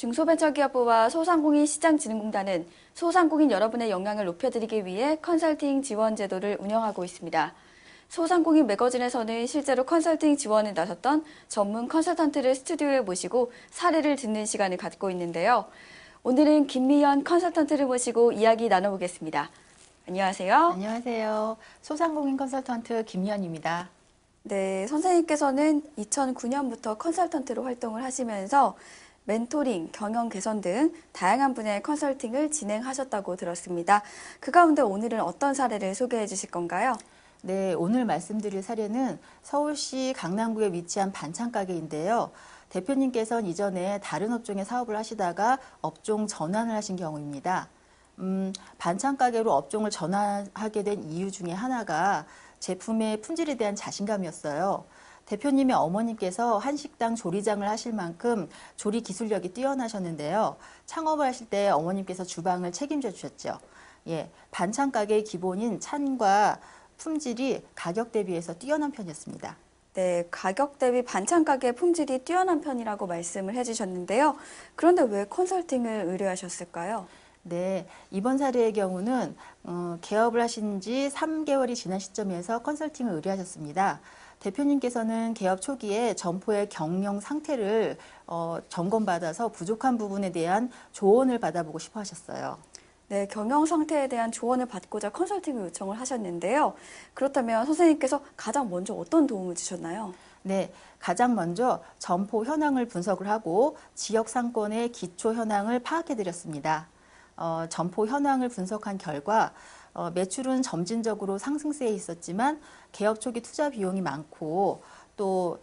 중소벤처기업부와 소상공인시장진흥공단은 소상공인 여러분의 역량을 높여드리기 위해 컨설팅 지원 제도를 운영하고 있습니다. 소상공인 매거진에서는 실제로 컨설팅 지원에 나섰던 전문 컨설턴트를 스튜디오에 모시고 사례를 듣는 시간을 갖고 있는데요. 오늘은 김미연 컨설턴트를 모시고 이야기 나눠보겠습니다. 안녕하세요. 안녕하세요. 소상공인 컨설턴트 김미연입니다. 네, 선생님께서는 2009년부터 컨설턴트로 활동을 하시면서 멘토링, 경영 개선 등 다양한 분야의 컨설팅을 진행하셨다고 들었습니다. 그 가운데 오늘은 어떤 사례를 소개해 주실 건가요? 네, 오늘 말씀드릴 사례는 서울시 강남구에 위치한 반찬가게인데요. 대표님께서는 이전에 다른 업종의 사업을 하시다가 업종 전환을 하신 경우입니다. 반찬가게로 업종을 전환하게 된 이유 중에 하나가 제품의 품질에 대한 자신감이었어요. 대표님의 어머님께서 한식당 조리장을 하실 만큼 조리 기술력이 뛰어나셨는데요. 창업을 하실 때 어머님께서 주방을 책임져 주셨죠. 예, 반찬 가게의 기본인 찬과 품질이 가격 대비해서 뛰어난 편이었습니다. 네, 가격 대비 반찬 가게 품질이 뛰어난 편이라고 말씀을 해주셨는데요. 그런데 왜 컨설팅을 의뢰하셨을까요? 네, 이번 사례의 경우는 개업을 하신 지 3개월이 지난 시점에서 컨설팅을 의뢰하셨습니다. 대표님께서는 개업 초기에 점포의 경영 상태를 점검받아서 부족한 부분에 대한 조언을 받아보고 싶어 하셨어요. 네, 경영 상태에 대한 조언을 받고자 컨설팅을 요청을 하셨는데요. 그렇다면 선생님께서 가장 먼저 어떤 도움을 주셨나요? 네, 가장 먼저 점포 현황을 분석을 하고 지역 상권의 기초 현황을 파악해 드렸습니다. 점포 현황을 분석한 결과 매출은 점진적으로 상승세에 있었지만 개업 초기 투자 비용이 많고 또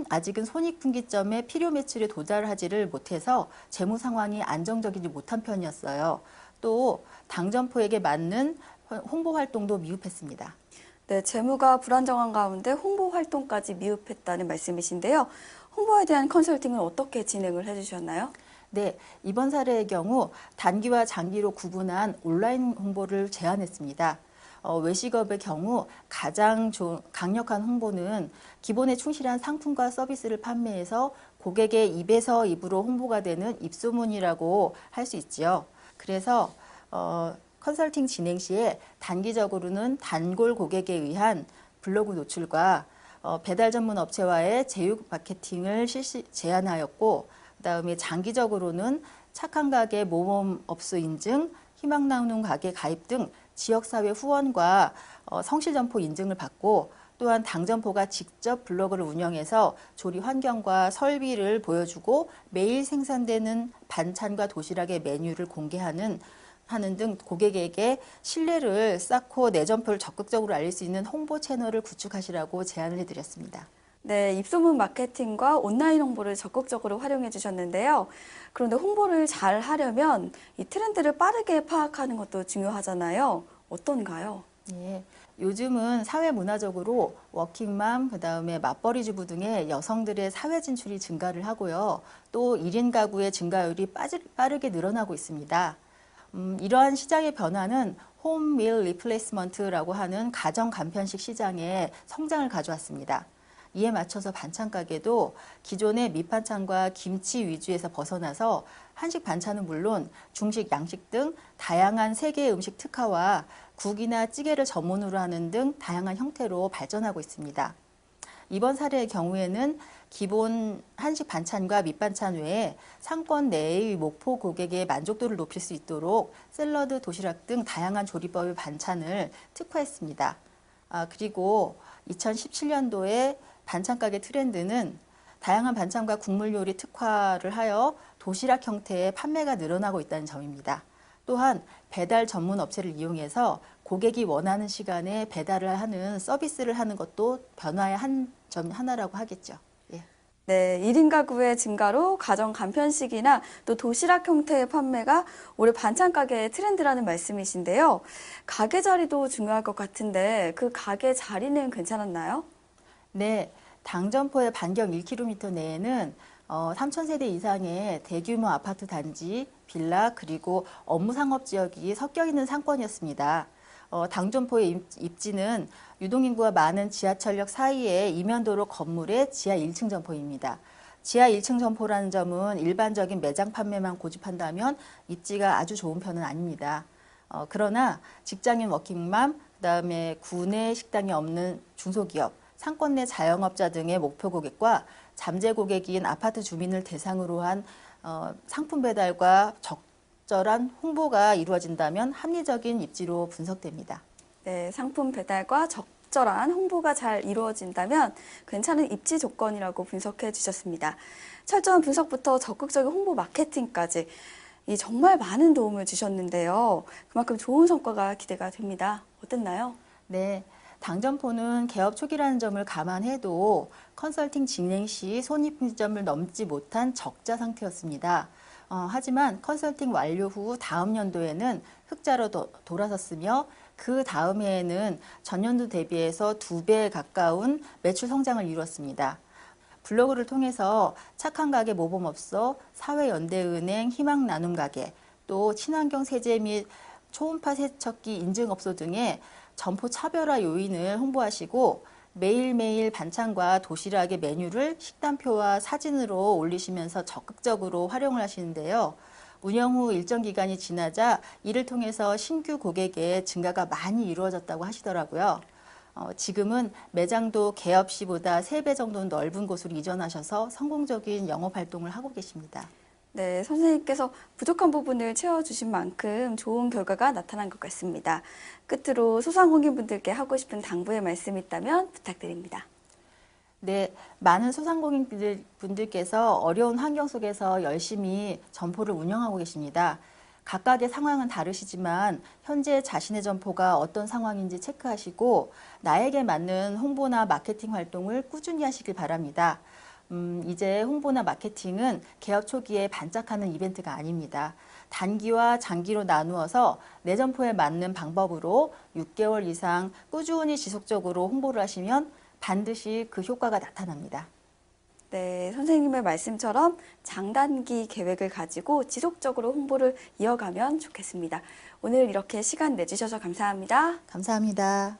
아직은 손익분기점에 필요 매출에 도달하지를 못해서 재무 상황이 안정적이지 못한 편이었어요. 또 당점포에게 맞는 홍보 활동도 미흡했습니다. 네, 재무가 불안정한 가운데 홍보 활동까지 미흡했다는 말씀이신데요. 홍보에 대한 컨설팅은 어떻게 진행을 해주셨나요? 네, 이번 사례의 경우 단기와 장기로 구분한 온라인 홍보를 제안했습니다. 외식업의 경우 가장 강력한 홍보는 기본에 충실한 상품과 서비스를 판매해서 고객의 입에서 입으로 홍보가 되는 입소문이라고 할 수 있지요. 그래서 컨설팅 진행 시에 단기적으로는 단골 고객에 의한 블로그 노출과 배달 전문 업체와의 제휴 마케팅을 제안하였고 그다음에 장기적으로는 착한 가게 모범 업소 인증, 희망 나누는 가게 가입 등 지역사회 후원과 성실점포 인증을 받고 또한 당점포가 직접 블로그를 운영해서 조리 환경과 설비를 보여주고 매일 생산되는 반찬과 도시락의 메뉴를 공개하는 등 고객에게 신뢰를 쌓고 내 점포를 적극적으로 알릴 수 있는 홍보 채널을 구축하시라고 제안을 해드렸습니다. 네, 입소문 마케팅과 온라인 홍보를 적극적으로 활용해 주셨는데요. 그런데 홍보를 잘 하려면 이 트렌드를 빠르게 파악하는 것도 중요하잖아요. 어떤가요? 예, 요즘은 사회 문화적으로 워킹맘, 그다음에 맞벌이 주부 등의 여성들의 사회 진출이 증가를 하고요. 또 1인 가구의 증가율이 빠르게 늘어나고 있습니다. 이러한 시장의 변화는 홈밀 리플레이스먼트라고 하는 가정 간편식 시장에 성장을 가져왔습니다. 이에 맞춰서 반찬 가게도 기존의 밑반찬과 김치 위주에서 벗어나서 한식 반찬은 물론 중식, 양식 등 다양한 세계 음식 특화와 국이나 찌개를 전문으로 하는 등 다양한 형태로 발전하고 있습니다. 이번 사례의 경우에는 기본 한식 반찬과 밑반찬 외에 상권 내의 목포 고객의 만족도를 높일 수 있도록 샐러드, 도시락 등 다양한 조리법의 반찬을 특화했습니다. 그리고 2017년도에 반찬 가게 트렌드는 다양한 반찬과 국물 요리 특화를 하여 도시락 형태의 판매가 늘어나고 있다는 점입니다. 또한 배달 전문 업체를 이용해서 고객이 원하는 시간에 배달을 하는 서비스를 하는 것도 변화의 한 점 하나라고 하겠죠. 예. 네, 1인 가구의 증가로 가정 간편식이나 또 도시락 형태의 판매가 올해 반찬 가게의 트렌드라는 말씀이신데요. 가게 자리도 중요할 것 같은데 그 가게 자리는 괜찮았나요? 네, 당점포의 반경 1km 내에는 3,000세대 이상의 대규모 아파트 단지, 빌라 그리고 업무 상업 지역이 섞여 있는 상권이었습니다. 당점포의 입지는 유동인구가 많은 지하철역 사이의 이면도로 건물의 지하 1층 점포입니다. 지하 1층 점포라는 점은 일반적인 매장 판매만 고집한다면 입지가 아주 좋은 편은 아닙니다. 그러나 직장인 워킹맘, 그다음에 구내 식당이 없는 중소기업, 상권 내 자영업자 등의 목표 고객과 잠재 고객인 아파트 주민을 대상으로 한 상품 배달과 적절한 홍보가 이루어진다면 합리적인 입지로 분석됩니다. 네, 상품 배달과 적절한 홍보가 잘 이루어진다면 괜찮은 입지 조건이라고 분석해 주셨습니다. 철저한 분석부터 적극적인 홍보 마케팅까지 이 정말 많은 도움을 주셨는데요. 그만큼 좋은 성과가 기대가 됩니다. 어땠나요? 네, 당점포는 개업 초기라는 점을 감안해도 컨설팅 진행 시 손익분기점을 넘지 못한 적자 상태였습니다. 하지만 컨설팅 완료 후 다음 연도에는 흑자로 돌아섰으며 그 다음 해에는 전년도 대비해서 2배 가까운 매출 성장을 이루었습니다. 블로그를 통해서 착한 가게 모범업소, 사회연대은행 희망나눔가게, 또 친환경 세제 및 초음파 세척기 인증업소 등의 점포 차별화 요인을 홍보하시고 매일매일 반찬과 도시락의 메뉴를 식단표와 사진으로 올리시면서 적극적으로 활용을 하시는데요. 운영 후 일정 기간이 지나자 이를 통해서 신규 고객의 증가가 많이 이루어졌다고 하시더라고요. 지금은 매장도 개업 시보다 3배 정도 넓은 곳으로 이전하셔서 성공적인 영업 활동을 하고 계십니다. 네, 선생님께서 부족한 부분을 채워주신 만큼 좋은 결과가 나타난 것 같습니다. 끝으로 소상공인분들께 하고 싶은 당부의 말씀이 있다면 부탁드립니다. 네, 많은 소상공인분들께서 어려운 환경 속에서 열심히 점포를 운영하고 계십니다. 각각의 상황은 다르시지만 현재 자신의 점포가 어떤 상황인지 체크하시고 나에게 맞는 홍보나 마케팅 활동을 꾸준히 하시길 바랍니다. 이제 홍보나 마케팅은 개업 초기에 반짝하는 이벤트가 아닙니다. 단기와 장기로 나누어서 내 점포에 맞는 방법으로 6개월 이상 꾸준히 지속적으로 홍보를 하시면 반드시 그 효과가 나타납니다. 네, 선생님의 말씀처럼 장단기 계획을 가지고 지속적으로 홍보를 이어가면 좋겠습니다. 오늘 이렇게 시간 내주셔서 감사합니다. 감사합니다.